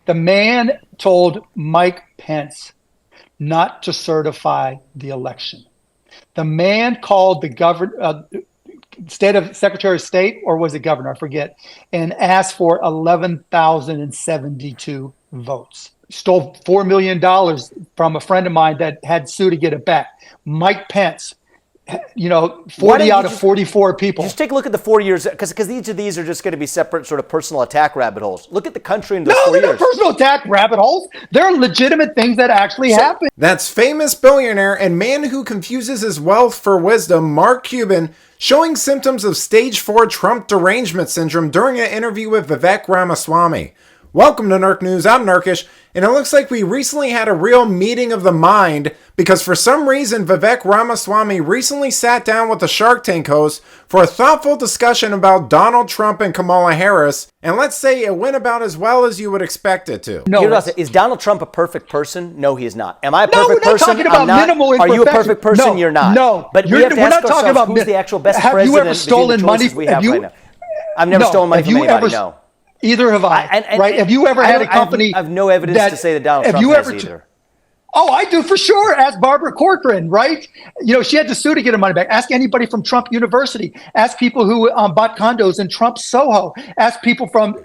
The man told Mike Pence not to certify the election. The man called the Secretary of State, or was it governor? I forget, and asked for 11,072 votes. Stole $4 million from a friend of mine that had sued to get it back. Mike Pence, 40 out of 44 people. Just take a look at the 4 years, because each of these are just going to be separate sort of personal attack rabbit holes. Look at the country in those 4 years. No, they're not personal attack rabbit holes. They're legitimate things that actually happen. That's famous billionaire and man who confuses his wealth for wisdom, Mark Cuban, showing symptoms of stage 4 Trump derangement syndrome during an interview with Vivek Ramaswamy. Welcome to Nerk News. I'm Nerkish, and it looks like we recently had a real meeting of the mind because for some reason Vivek Ramaswamy recently sat down with the Shark Tank host for a thoughtful discussion about Donald Trump and Kamala Harris, and let's say it went about as well as you would expect it to. No, is Donald Trump a perfect person? No, he is not. Am I a perfect person? Talking about minimal Are you a perfect person? No, You're not. No, but we're not talking about who's the actual best president. Have you ever stolen money? I've never stolen money from anybody. No. Either have I. Right? Have you ever had a company? I have no evidence to say that Donald Trump has either. Oh, I do for sure. Ask Barbara Corcoran, right? She had to sue to get her money back. Ask anybody from Trump University. Ask people who bought condos in Trump Soho. Ask people from,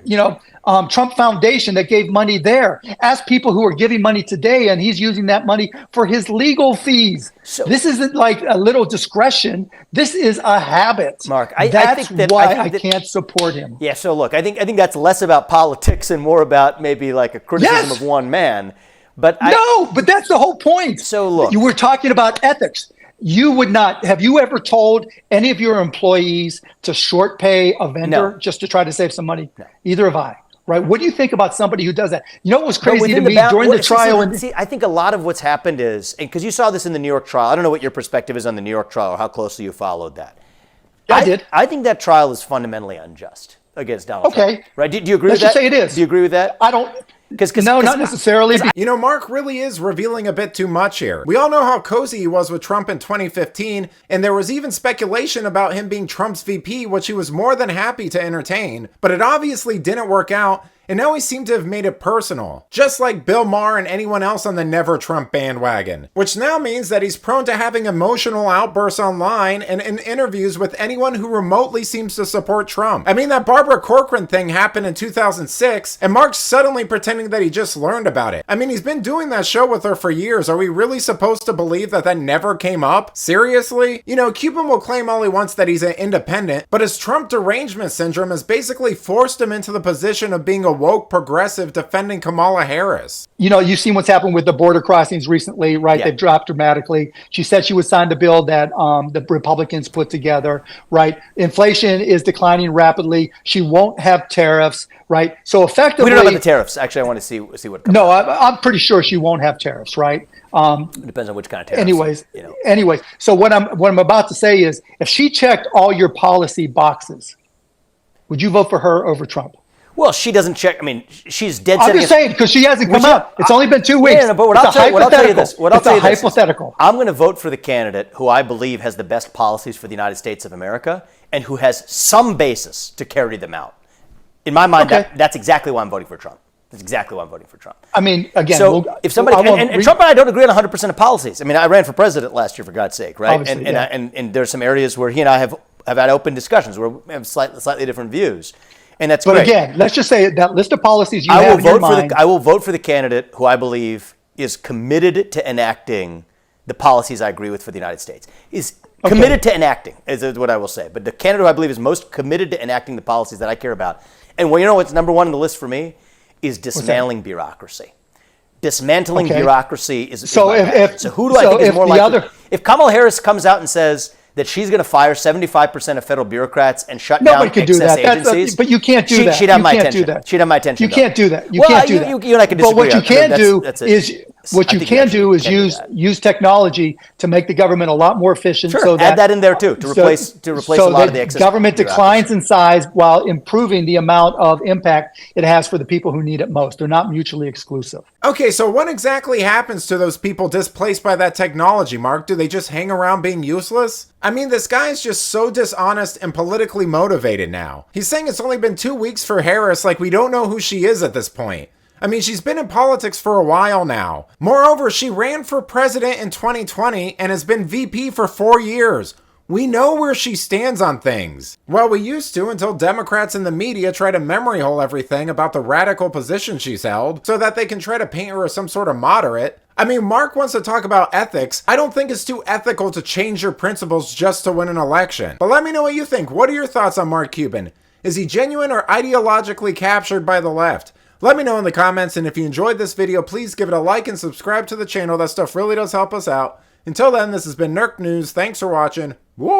Trump Foundation that gave money there. Ask people who are giving money today, and he's using that money for his legal fees. So, this isn't like a little discretion. This is a habit. Mark, that's why I can't support him. Yeah. So look, I think that's less about politics and more about maybe like a criticism of one man. But that's the whole point. So look, you were talking about ethics. You would not. Have you ever told any of your employees to short pay a vendor just to try to save some money? No. Either have I. Right? What do you think about somebody who does that? You know what was crazy to me during the trial? I think a lot of what's happened is, because you saw this in the New York trial. I don't know what your perspective is on the New York trial or how closely you followed that. I did. I think that trial is fundamentally unjust against Donald Trump. Right? Do you agree with that? Let's just say it is. Do you agree with that? I don't. No, not necessarily. Mark really is revealing a bit too much here. We all know how cozy he was with Trump in 2015, and there was even speculation about him being Trump's VP, which he was more than happy to entertain, but it obviously didn't work out. And now he seemed to have made it personal, just like Bill Maher and anyone else on the Never Trump bandwagon, which now means that he's prone to having emotional outbursts online and in interviews with anyone who remotely seems to support Trump. I mean, that Barbara Corcoran thing happened in 2006, and Mark's suddenly pretending that he just learned about it. I mean, he's been doing that show with her for years. Are we really supposed to believe that never came up? Seriously? Cuban will claim all he wants that he's an independent, but his Trump derangement syndrome has basically forced him into the position of being a woke progressive defending Kamala Harris. You've seen what's happened with the border crossings recently, right? Yeah. They've dropped dramatically. She said she would sign the bill that the Republicans put together, right? Inflation is declining rapidly. She won't have tariffs, right? So effectively, we don't know about the tariffs. Actually, I want to see what comes out. I'm pretty sure she won't have tariffs, right? It depends on which kind of tariffs. Anyways. So what I'm about to say is, if she checked all your policy boxes, would you vote for her over Trump? Well, she doesn't check. I mean, she's dead set. I'm just saying, because she hasn't come out. It's only been 2 weeks. Yeah, but I'll tell you this. It's a hypothetical. I'm going to vote for the candidate who I believe has the best policies for the United States of America and who has some basis to carry them out. In my mind, that's exactly why I'm voting for Trump. That's exactly why I'm voting for Trump. I mean, again, if somebody and Trump and I don't agree on 100% of policies. I mean, I ran for president last year, for God's sake, right? And there's some areas where he and I have had open discussions where we have slightly different views. And that's great. But again, let's just say that list of policies you have in your mind. I will vote for the candidate who I believe is committed to enacting the policies I agree with for the United States. Committed to enacting is what I will say. But the candidate who I believe is most committed to enacting the policies that I care about. And what's number one on the list for me is dismantling bureaucracy. Dismantling bureaucracy is so. Who do I think is more likely? If Kamala Harris comes out and says that she's going to fire 75% of federal bureaucrats and shut down excess agencies. But you can't do that. She'd have my attention. She'd have my attention. You can't do that. You can't do that. You and I can disagree. But what you can do is use technology to make the government a lot more efficient. Sure, so add that in there too to replace a lot of the excess. Government declines in size while improving the amount of impact it has for the people who need it most. They're not mutually exclusive. Okay, so what exactly happens to those people displaced by that technology, Mark? Do they just hang around being useless? I mean, this guy is just so dishonest and politically motivated now. He's saying it's only been 2 weeks for Harris, like we don't know who she is at this point. I mean, she's been in politics for a while now. Moreover, she ran for president in 2020 and has been VP for 4 years. We know where she stands on things. Well, we used to until Democrats and the media try to memory hole everything about the radical position she's held so that they can try to paint her as some sort of moderate. I mean, Mark wants to talk about ethics. I don't think it's too ethical to change your principles just to win an election. But let me know what you think. What are your thoughts on Mark Cuban? Is he genuine or ideologically captured by the left? Let me know in the comments, and if you enjoyed this video, please give it a like and subscribe to the channel. That stuff really does help us out. Until then, this has been Nerk News. Thanks for watching. Bye!